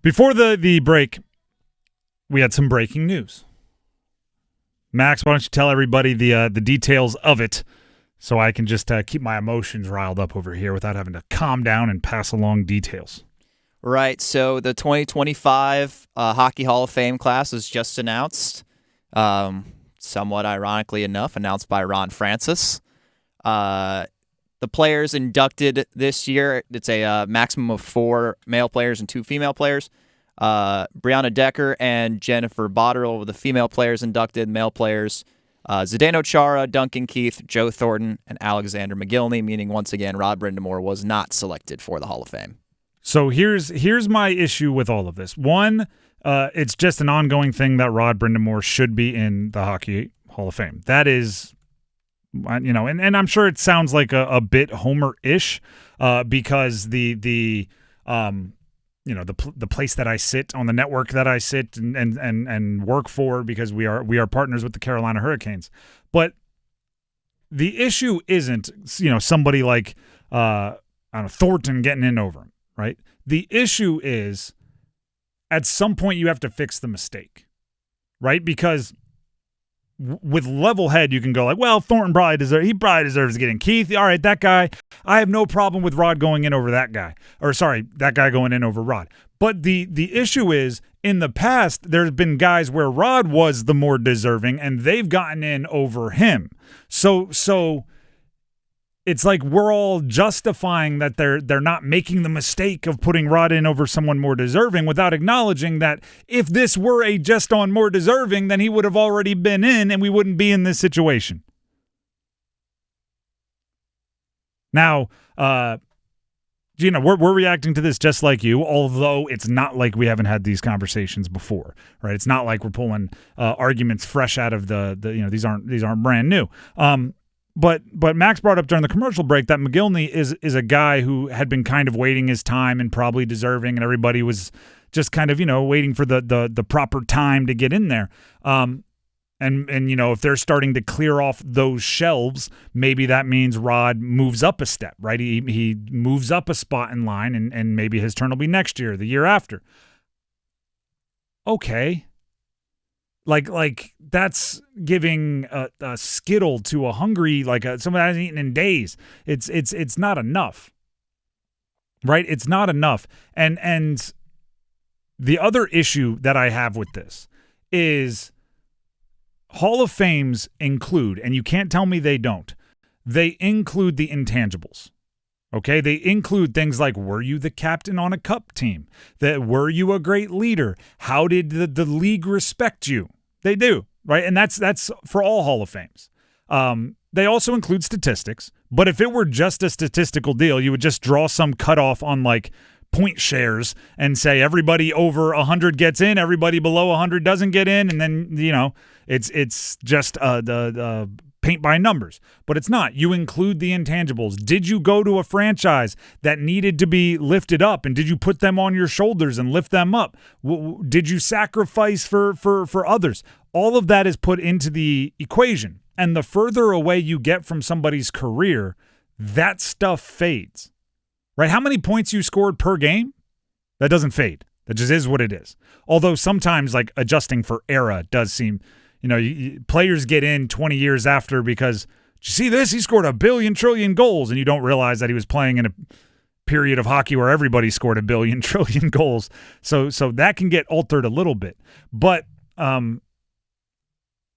Before the break, we had some breaking news. Max, why don't you tell everybody the details of it so I can just keep my emotions riled up over here without having to calm down and pass along details. Right, so the 2025 Hockey Hall of Fame class was just announced, somewhat ironically enough, announced by Ron Francis. The players inducted this year, it's a maximum of 4 male players and 2 female players. Brianna Decker and Jennifer Botterill were the female players inducted. Male players, Zdeno Chara, Duncan Keith, Joe Thornton, and Alexander McGillney, meaning once again Rod Brind'Amour was not selected for the Hall of Fame. So here's my issue with all of this. One, it's just an ongoing thing that Rod Brind'Amour should be in the Hockey Hall of Fame. That is, and I'm sure it sounds like a bit Homer-ish, because the place that I sit on, the network that I sit and work for, because we are partners with the Carolina Hurricanes. But the issue isn't somebody like Thornton getting in over him. Right? The issue is at some point you have to fix the mistake, right? Because with level head, you can go like, well, Thornton probably deserves to get in. Keith, all right, that guy, I have no problem with Rod going in over that guy. Or sorry, that guy going in over Rod. But the issue is, in the past, there's been guys where Rod was the more deserving and they've gotten in over him. So it's like we're all justifying that they're not making the mistake of putting Rod in over someone more deserving without acknowledging that if this were a just on more deserving, then he would have already been in and we wouldn't be in this situation. Now, we're reacting to this just like you, although it's not like we haven't had these conversations before, right? It's not like we're pulling arguments fresh out of these aren't brand new. But Max brought up during the commercial break that McGillney is a guy who had been kind of waiting his time and probably deserving, and everybody was just kind of waiting for the proper time to get in there. And if they're starting to clear off those shelves, maybe that means Rod moves up a step, right? He moves up a spot in line, and maybe his turn will be next year, the year after. Okay. Like that's giving a Skittle to a hungry, someone that hasn't eaten in days. It's not enough, right? It's not enough. And the other issue that I have with this is Hall of Fames include, and you can't tell me they don't, they include the intangibles. Okay, they include things like, were you the captain on a cup team? Were you a great leader? How did the league respect you? They do, right? And that's for all Hall of Fames. They also include statistics, but if it were just a statistical deal, you would just draw some cutoff on point shares and say everybody over 100 gets in, everybody below 100 doesn't get in, and then it's just the paint by numbers. But it's not. You include the intangibles. Did you go to a franchise that needed to be lifted up, and did you put them on your shoulders and lift them up? Did you sacrifice for others? All of that is put into the equation. And the further away you get from somebody's career, that stuff fades. Right? How many points you scored per game? That doesn't fade. That just is what it is. Although sometimes adjusting for era does seem, players get in 20 years after because, did you see this? He scored 1 billion trillion goals, and you don't realize that he was playing in a period of hockey where everybody scored 1 billion trillion goals. So that can get altered a little bit. But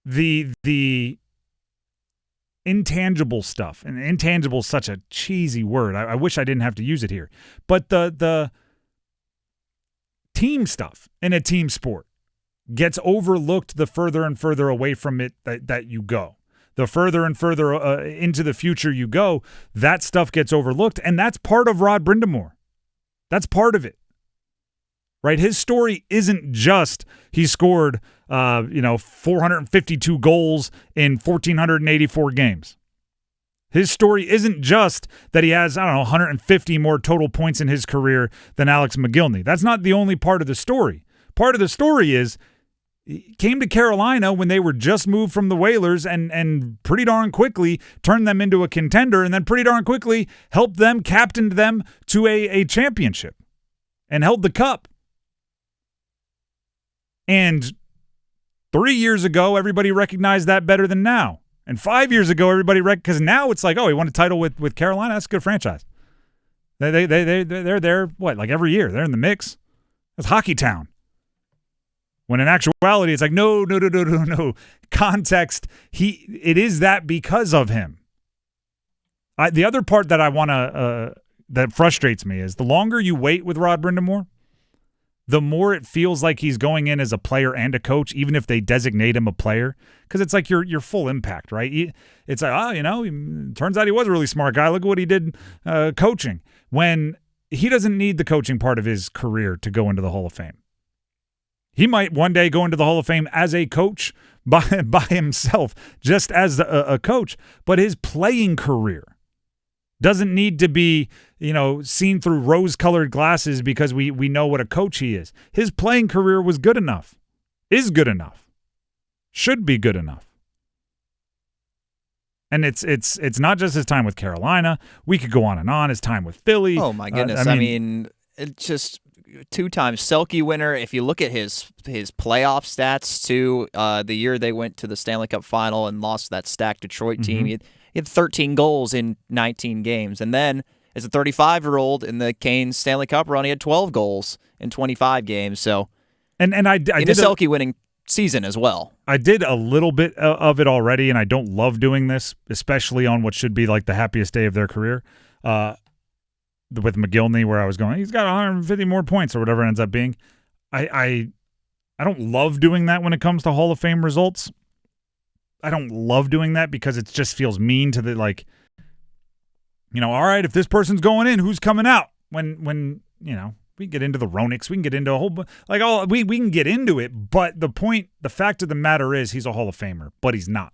the intangible stuff, and intangible is such a cheesy word. I wish I didn't have to use it here. But the team stuff in a team sport gets overlooked the further and further away from it that you go. The further and further into the future you go, that stuff gets overlooked, and that's part of Rod Brind'Amour. That's part of it. Right? His story isn't just he scored 452 goals in 1,484 games. His story isn't just that he has, 150 more total points in his career than Alex McGillney. That's not the only part of the story. Part of the story is he came to Carolina when they were just moved from the Whalers and pretty darn quickly turned them into a contender, and then pretty darn quickly helped them, captained them to a championship and held the cup. And 3 years ago, everybody recognized that better than now. And 5 years ago, everybody because now it's like, oh, he won a title with Carolina. That's a good franchise. They're there, what, like every year. They're in the mix. That's Hockey Town. When in actuality, it's like, no. Context, it is that because of him. The other part that I want to, that frustrates me is the longer you wait with Rod Brind'Amour, the more it feels like he's going in as a player and a coach, even if they designate him a player, because it's like your full impact, right? It's like, turns out he was a really smart guy. Look at what he did coaching. When he doesn't need the coaching part of his career to go into the Hall of Fame. He might one day go into the Hall of Fame as a coach by himself, just as a coach, but his playing career doesn't need to be, seen through rose-colored glasses because we know what a coach he is. His playing career was good enough, is good enough, should be good enough. And it's not just his time with Carolina. We could go on and on. His time with Philly. Oh my goodness! I mean, it's just 2-time Selke winner. If you look at his playoff stats too, the year they went to the Stanley Cup final and lost to that stacked Detroit team, he had 13 goals in 19 games. And then as a 35-year-old in the Canes Stanley Cup run, he had 12 goals in 25 games. So, I did a Selke winning season as well. I did a little bit of it already, and I don't love doing this, especially on what should be like the happiest day of their career. With McGillney, where I was going, he's got 150 more points or whatever it ends up being. I don't love doing that when it comes to Hall of Fame results. I don't love doing that because it just feels mean to the, like, all right, if this person's going in, who's coming out? When we can get into the Ronix, we can get into a whole, we can get into it, but the fact of the matter is he's a Hall of Famer, but he's not.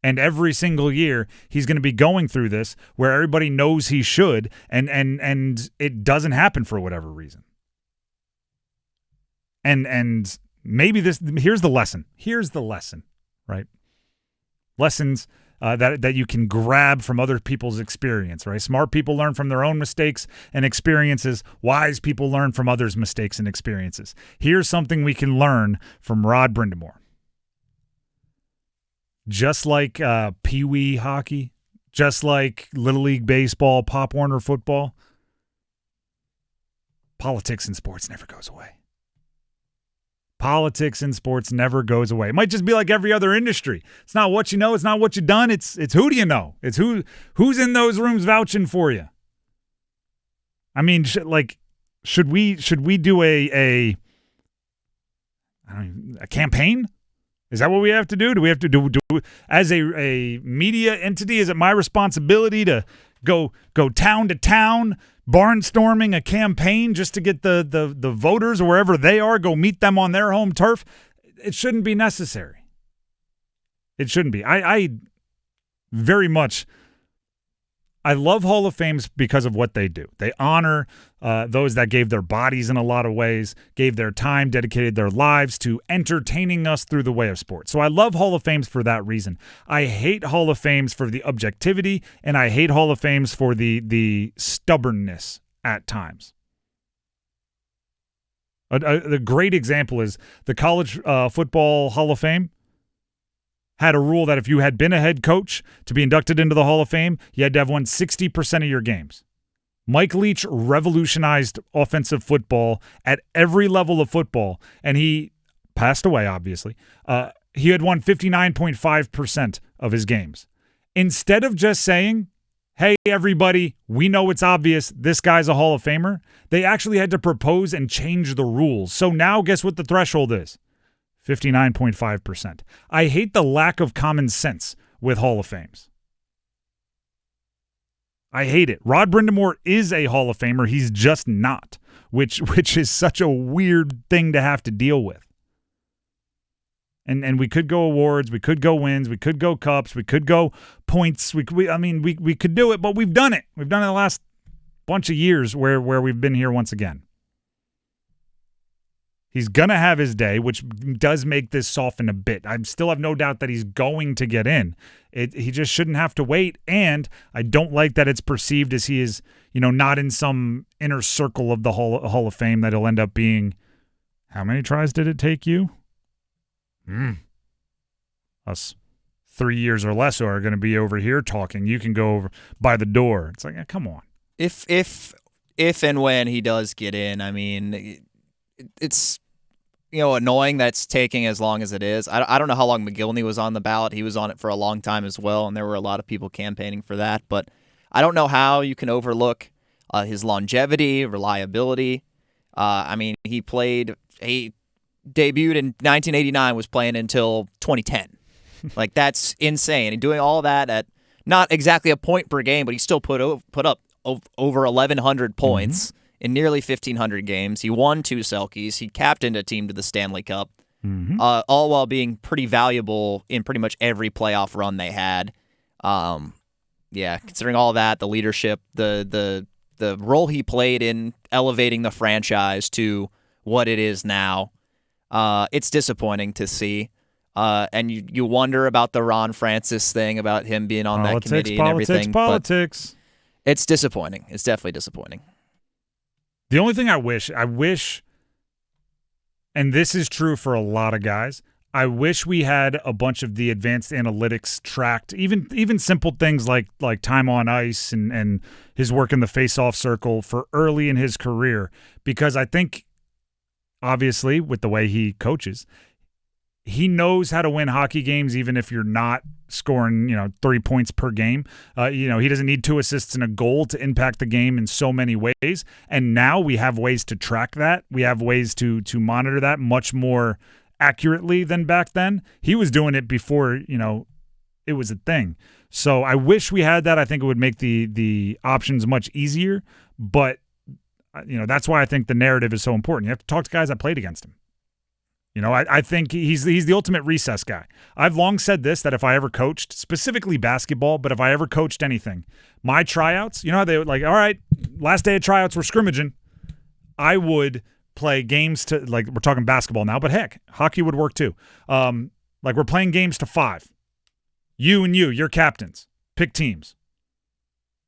And every single year, he's going to be going through this where everybody knows he should, and it doesn't happen for whatever reason. And maybe here's the lesson. Here's the lesson, right? Lessons that you can grab from other people's experience, right? Smart people learn from their own mistakes and experiences. Wise people learn from others' mistakes and experiences. Here's something we can learn from Rod Brind'Amour. Just like Pee Wee hockey, just like Little League baseball, Pop Warner football, politics in sports never goes away. Politics in sports never goes away. It might just be like every other industry. It's not what you know. It's not what you've done. It's who do you know? It's who's in those rooms vouching for you. I mean, should we do a campaign? Is that what we have to do? Do we have to do as a media entity? Is it my responsibility to go town to town, barnstorming a campaign just to get the voters wherever they are, go meet them on their home turf? It shouldn't be necessary. It shouldn't be. I very much. I love Hall of Fames because of what they do. They honor those that gave their bodies in a lot of ways, gave their time, dedicated their lives to entertaining us through the way of sports. So I love Hall of Fames for that reason. I hate Hall of Fames for the objectivity, and I hate Hall of Fames for the stubbornness at times. A great example is the College Football Hall of Fame had a rule that if you had been a head coach to be inducted into the Hall of Fame, you had to have won 60% of your games. Mike Leach revolutionized offensive football at every level of football, and he passed away, obviously. He had won 59.5% of his games. Instead of just saying, hey, everybody, we know it's obvious, this guy's a Hall of Famer, they actually had to propose and change the rules. So now guess what the threshold is? 59.5%. I hate the lack of common sense with Hall of Fames. I hate it. Rod Brind'Amour is a Hall of Famer. He's just not, which is such a weird thing to have to deal with. And we could go awards, we could go wins, we could go cups, we could go points. We could do it, but we've done it. We've done it the last bunch of years where we've been here once again. He's going to have his day, which does make this soften a bit. I still have no doubt that he's going to get in. He just shouldn't have to wait, and I don't like that it's perceived as he is, not in some inner circle of the Hall of Fame, that he'll end up being How many tries did it take you? Us 3 years or less are going to be over here talking. You can go over by the door. It's like, come on. If and when he does get in, I mean, it's annoying that's taking as long as it is. I don't know how long McGillney was on the ballot. He was on it for a long time as well, and there were a lot of people campaigning for that. But I don't know how you can overlook his longevity, reliability. I mean, he debuted in 1989, was playing until 2010. Like, that's insane. And doing all that at not exactly a point per game, but he still put up over 1,100 points in nearly 1,500 games. He won 2 Selkies. He captained a team to the Stanley Cup, all while being pretty valuable in pretty much every playoff run they had. Considering all that, the leadership, the role he played in elevating the franchise to what it is now, it's disappointing to see. And you wonder about the Ron Francis thing, about him being on that committee and everything. Politics. It's disappointing. It's definitely disappointing. The only thing I wish, and this is true for a lot of guys, I wish we had a bunch of the advanced analytics tracked, even simple things like time on ice and his work in the face-off circle for early in his career, because I think, obviously, with the way he coaches, he knows how to win hockey games even if you're not scoring, 3 points per game. He doesn't need 2 assists and a goal to impact the game in so many ways. And now we have ways to track that. We have ways to monitor that much more accurately than back then. He was doing it before, it was a thing. So I wish we had that. I think it would make the options much easier. But, that's why I think the narrative is so important. You have to talk to guys that played against him. I think he's the ultimate recess guy. I've long said this, that if I ever coached, specifically basketball, but if I ever coached anything, my tryouts, how they would all right, last day of tryouts, we're scrimmaging. I would play games to, we're talking basketball now, but heck, hockey would work too. We're playing games to 5. You and you're captains. Pick teams.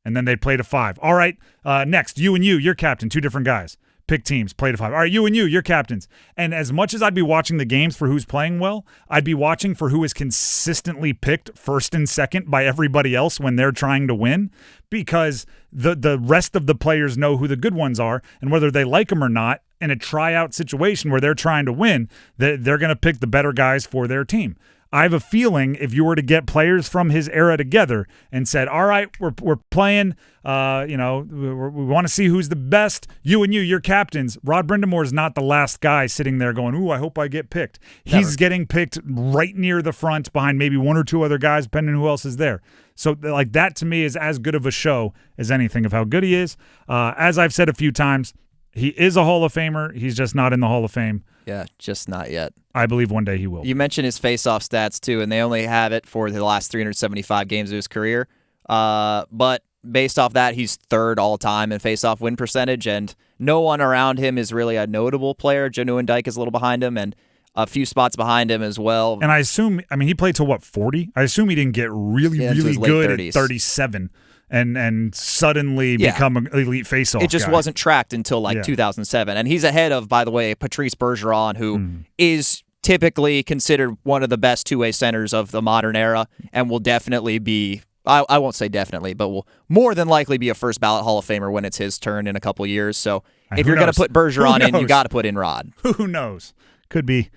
And then they'd play to 5. All right, next, you and you're captain, 2 different guys. Pick teams, play to 5. All right, you and you're captains. And as much as I'd be watching the games for who's playing well, I'd be watching for who is consistently picked first and second by everybody else when they're trying to win, because the rest of the players know who the good ones are, and whether they like them or not, in a tryout situation where they're trying to win, they're going to pick the better guys for their team. I have a feeling if you were to get players from his era together and said, all right, we're playing, we want to see who's the best, you and you're captains. Rod Brind'Amour is not the last guy sitting there going, ooh, I hope I get picked. Never. He's getting picked right near the front behind maybe 1 or 2 other guys, depending on who else is there. So that to me is as good of a show as anything of how good he is. As I've said a few times, he is a Hall of Famer. He's just not in the Hall of Fame. Yeah, just not yet. I believe one day he will. You mentioned his face-off stats, too, and they only have it for the last 375 games of his career. But based off that, he's 3rd all-time in face-off win percentage, and no one around him is really a notable player. Joe Nieuwendyk is a little behind him, and a few spots behind him as well. And I assume, he played till, 40? I assume he didn't get really good 30s. at 37. And suddenly become an elite face-off It just guy. wasn't tracked until 2007. And he's ahead of, by the way, Patrice Bergeron, who is typically considered one of the best 2-way centers of the modern era and will definitely be, I won't say definitely, but will more than likely be a first ballot Hall of Famer when it's his turn in a couple years. So if you're going to put Bergeron in, you got to put in Rod. Who knows? Could be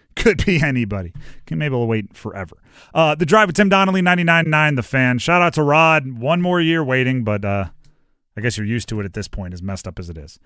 anybody. Maybe we'll wait forever. The Drive with Tim Donnelly, 99.9 The Fan. Shout out to Rod. 1 more year waiting, but I guess you're used to it at this point, as messed up as it is.